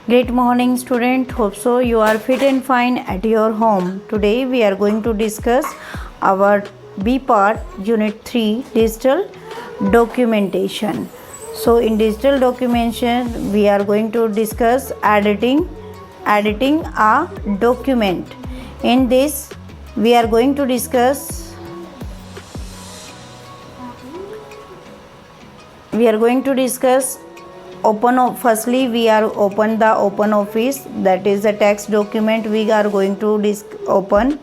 Great morning, student. Hope so you are fit and fine at your home. Today we are going to discuss our B part, Unit 3, Digital Documentation. So in digital documentation, we are going to discuss editing a document. In this, we are going to discuss firstly we are open the open office, that is the text document we are going to open.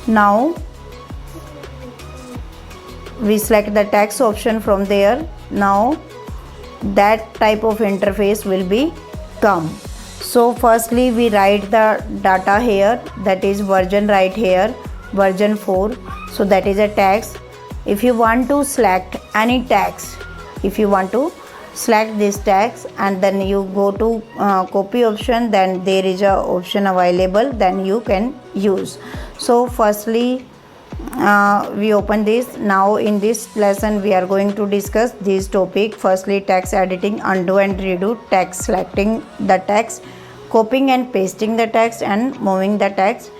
Now we select the text option from there. Now that type of interface will be come. So firstly we write the data here, that is version right here, version 4. So that is a text. If you want to select any text, if you want to select this text and then you go to copy option, then there is a option available, then you can use. So firstly we open this. Now in this lesson we are going to discuss this topic. Firstly, text editing, undo and redo, text selecting the text, copying and pasting the text, and moving the text.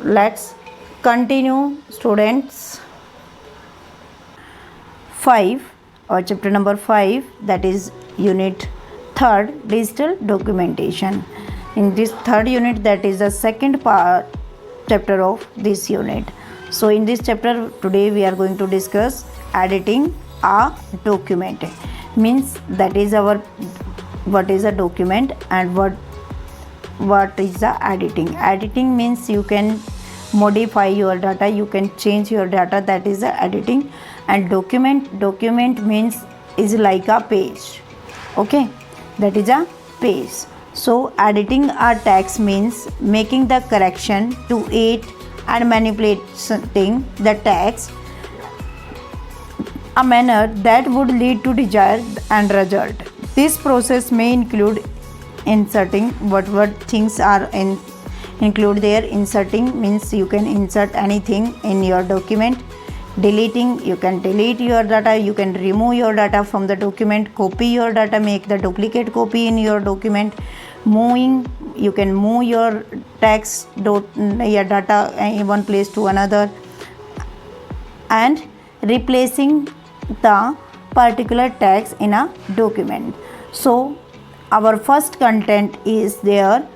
Let's continue, students. 5 or chapter number 5, that is unit 3rd, digital documentation. In this 3rd unit, that is the second part chapter of this unit. So in this chapter today we are going to discuss editing a document. Means that is our what is a document and what is the editing. Editing means you can modify your data, you can change your data, that is the editing. And document means is like a page, okay, that is a page. So editing a text means making the correction to it and manipulating the text a manner that would lead to desired end result. This process may include inserting what things are include there. Inserting means you can insert anything in your document. Deleting, you can delete your data, you can remove your data from the document. Copy your data, make the duplicate copy in your document. Moving, you can move your text your data in one place to another. And replacing the particular text in a document. So our first content is there,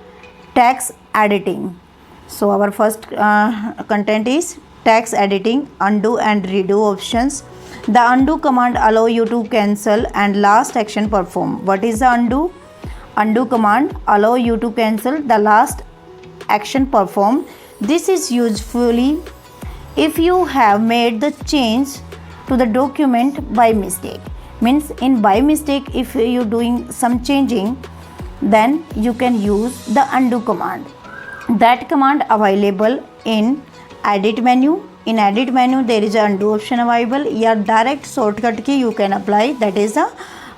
text editing. So our first content is text editing, undo and redo options. The undo command allow you to cancel and last action perform. What is the undo? Undo command allow you to cancel the last action performed. This is usefully if you have made the change to the document by mistake. Means in by mistake, if you doing some changing, then you can use the undo command. That command available in edit menu. In edit menu there is a undo option available. Your direct shortcut key you can apply, that is a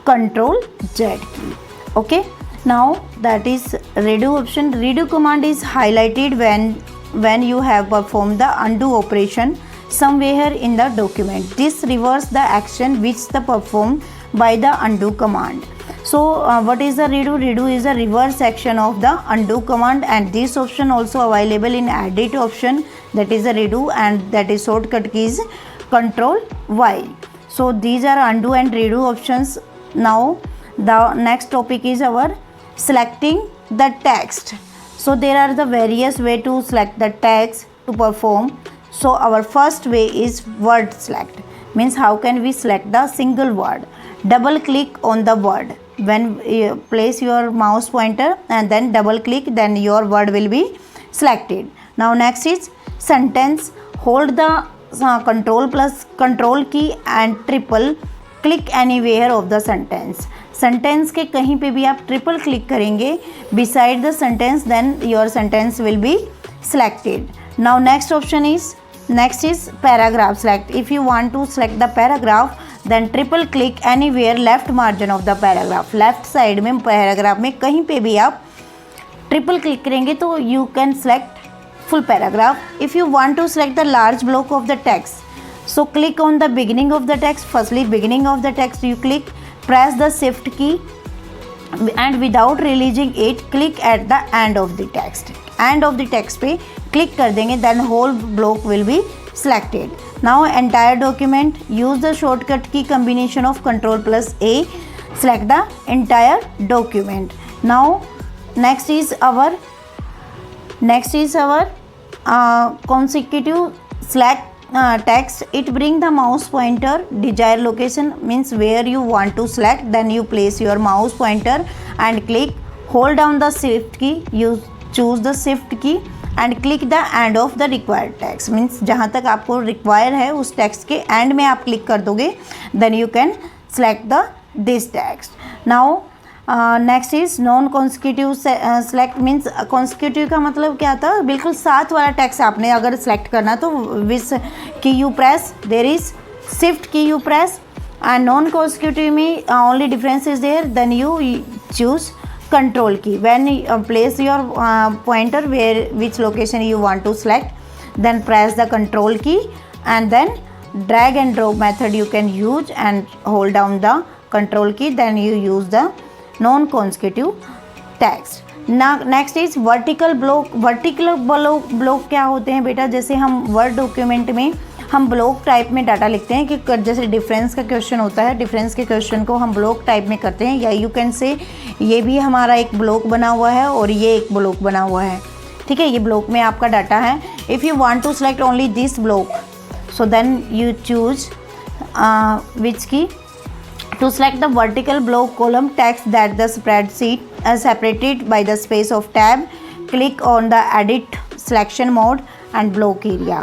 Control Z key. Okay, now that is redo option. Redo command is highlighted when you have performed the undo operation somewhere in the document. This reverses the action which the performed by the undo command. So what is the redo? Redo is a reverse action of the undo command, and this option also available in edit option, that is a redo, and that is shortcut key is Control Y. So these are undo and redo options. Now the next topic is our selecting the text. So there are the various way to select the text to perform. So our first way is word select. Means how can we select the single word? Double click on the word. When you place your mouse pointer and then double click, then your word will be selected. Now next is sentence. Hold the control key and triple click anywhere of the sentence. Sentence के कहीं पे भी आप triple click करेंगे beside the sentence, then your sentence will be selected. Now next is paragraph select. If you want to select the paragraph, then triple click anywhere left margin of the paragraph. Left side में paragraph में कहीं पे भी आप triple click करेंगे तो you can select full paragraph. If you want to select the large block of the text, so click on the beginning of the text. Firstly, beginning of the text you click, press the shift key and without releasing it, click at the end of the text. End of the text पे click कर देंगे, then whole block will be selected. Now entire document, use the shortcut key combination of Ctrl plus A, select the entire document. Now next is our consecutive select text. It bring the mouse pointer desired location, means where you want to select, then you place your mouse pointer and click, hold down the shift key, you choose the shift key and click the end of the required text, means जहाँ तक आपको require है उस text के end में आप click कर दोगे, then you can select the this text. Now next is non consecutive select, means consecutive का मतलब क्या था, बिल्कुल साथ वाला टेक्स्ट आपने अगर सेलेक्ट करना तो which key you press, there is shift key you press, and non consecutive में only difference is there, then you choose control key when place your pointer where which location you want to select, then press the control key and then drag and drop method you can use and hold down the control key, then you use the non consecutive text. Next is vertical block. Vertical block क्या होते हैं बेटा, जैसे हम word document में हम block type में data लिखते हैं कि जैसे डिफरेंस का क्वेश्चन होता है, डिफरेंस के क्वेश्चन को हम ब्लॉक टाइप में करते हैं, या यू कैन से ये भी हमारा एक ब्लॉक बना हुआ है और ये एक ब्लॉक बना हुआ है, ठीक है, ये ब्लॉक में आपका डाटा है. If you want to select only this block, so then you choose which key to select the vertical block column text that the spreadsheet separated by the space of tab, click on the edit selection mode and block area.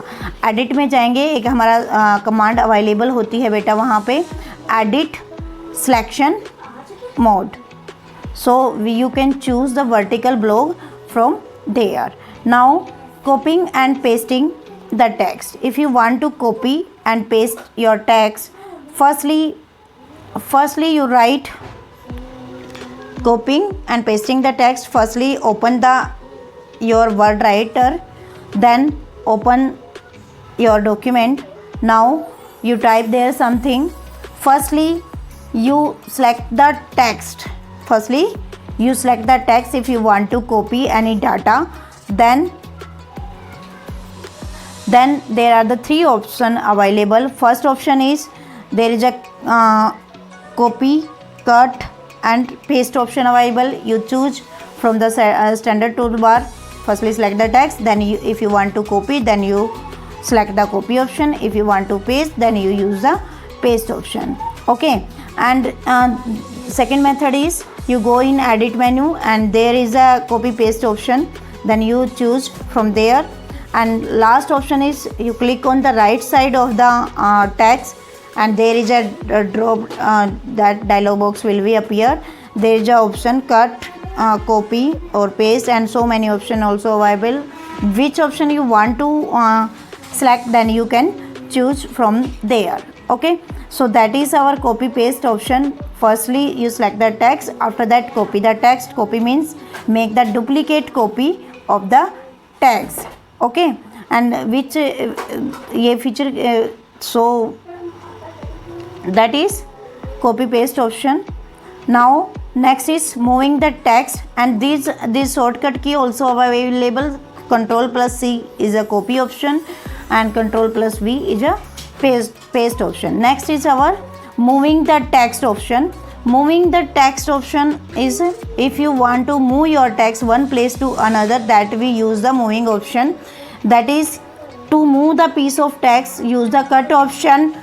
edit में जाएंगे, एक हमारा command available होती है बेटा वहाँ पे edit selection mode, so you can choose the vertical block from there. Now copying and pasting the text. If you want to copy and paste your text, firstly you write copying and pasting the text. Firstly open your word writer, then open your document. Now you type there something. Firstly you select the text. If you want to copy any data, then there are the three options available. First option is there is a copy, cut and paste option available. You choose from the standard toolbar. Firstly select the text, then if you want to copy, then you select the copy option. If you want to paste, then you use the paste option. Okay, and second method is you go in edit menu and there is a copy paste option, then you choose from there. And last option is you click on the right side of the text and there is a drop, that dialog box will be appear. There is a option cut, copy or paste, and so many option also available. Which option you want to select, then you can choose from there. Okay, so that is our copy paste option. Firstly you select the text, after that copy the text. Copy means make the duplicate copy of the text. Okay, and which ये feature so that is copy paste option. Now next is moving the text, and this shortcut key also available. Ctrl plus C is a copy option and Ctrl plus V is a paste option. Next is our moving the text option. Moving the text option is if you want to move your text one place to another, that we use the moving option. That is to move the piece of text use the cut option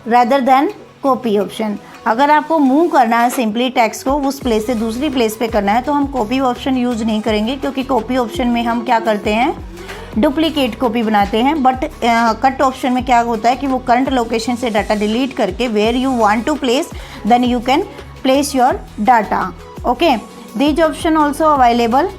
rather than copy option. अगर आपको move करना है simply text को उस place से दूसरी place पे करना है तो हम कॉपी ऑप्शन यूज़ नहीं करेंगे, क्योंकि कॉपी ऑप्शन में हम क्या करते हैं, डुप्लीकेट कॉपी बनाते हैं. बट कट ऑप्शन में क्या होता है कि वो करंट लोकेशन से डाटा डिलीट करके where you want to place, then you can place your data. Okay, this option also available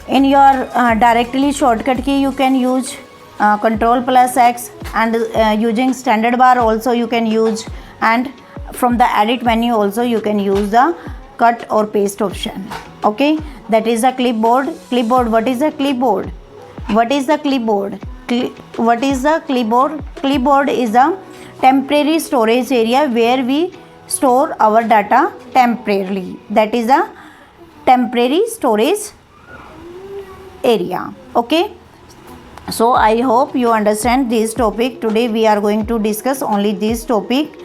in your directly shortcut key. You can use Ctrl plus X, and using standard bar also you can use, and from the edit menu also you can use the cut or paste option. Okay, that is a clipboard. What is a clipboard? Clipboard is a temporary storage area where we store our data temporarily. That is a temporary storage area. Okay, so I hope you understand this topic. Today we are going to discuss only this topic.